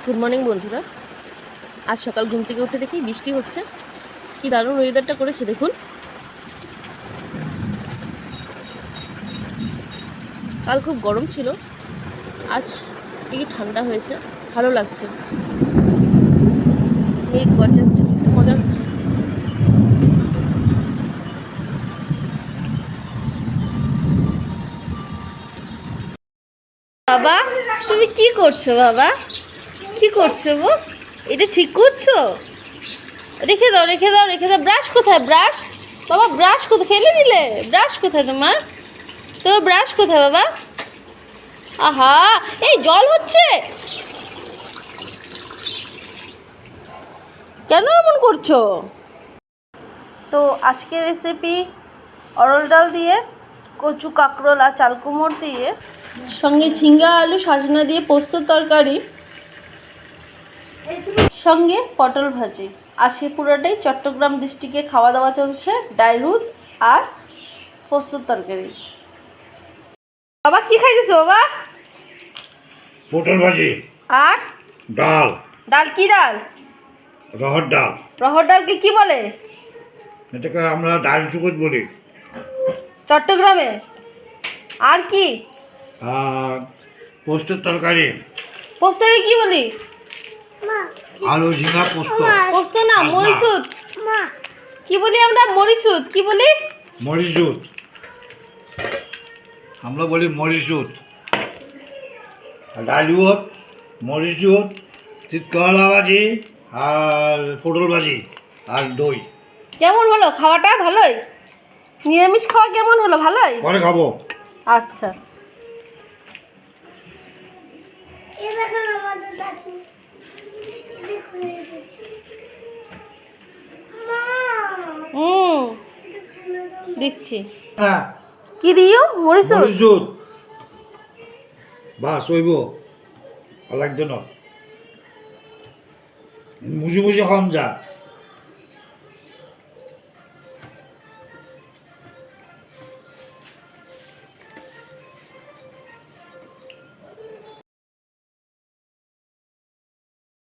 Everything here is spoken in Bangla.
গুড মর্নিং বন্ধুরা। আজ সকাল ঘুম থেকে উঠে দেখি বৃষ্টি হচ্ছে। কি দারুণ ওয়েদারটা করেছে দেখুন। কাল খুব গরম ছিল, আজ একটু ঠান্ডা হয়েছে, ভালো লাগছে। মেঘ গর্জাচ্ছে, মজা হচ্ছে। বাবা তুমি কি করছো? বাবা কি করছো গো? এটা ঠিক করছো? রেখে দাও, রেখে দাও, রেখে দাও। ব্রাশ কোথায়? ব্রাশ বাবা, ব্রাশ কোথায়? ফেলে দিলে। ব্রাশ কোথায় তোমার? তোমার ব্রাশ কোথায় বাবা? আহা, এই জল হচ্ছে কেন? এমন করছো? তো আজকের রেসিপি অরল ডাল দিয়ে, কচু কাঁকরোল আর চাল কুমড়ো দিয়ে, সঙ্গে ঝিঙ্গা আলু সাজনা দিয়ে পোস্তর তরকারি, সঙ্গে পটল ভাজি। আজকে পুরোটাই চট্টগ্রাম ডিস্ট্রিক্টে খাওয়া দাওয়া চলছে, ডাইরুদ আর পোস্তর তরকারি। বাবা কি খাইতেছো বাবা? পটল ভাজি আর ডাল। ডাল? কি ডাল? রহর ডাল। রহর ডালকে কি বলে? এটাকে আমরা ডাল চুকুট বলি চট্টগ্রামে। আর কি? আর পোস্তের তরকারি। পোস্তকে কি বলি? আলু ঝিঙা পোস্ত। পোস্ত না, মরিচুত। কি বলি আমরা? মরিচুত। কি বলি? মরিচুত। আমরা বলি মরিচুত। ডালিউত, মরিচুত, চিতকলা ভাজি আর পটল ভাজি আর দই। কেমন হলো খাওয়াটা? ভালোই? নিরামিষ খাওয়া কেমন হলো? ভালোই? পরে খাবো। আচ্ছা। দিচ্ছি। হ্যাঁ, কি দিও? মরিচুত? মরিচুত। বাস হইব, আর লাগবে না। মুজি মুজি খাওয়ান যা।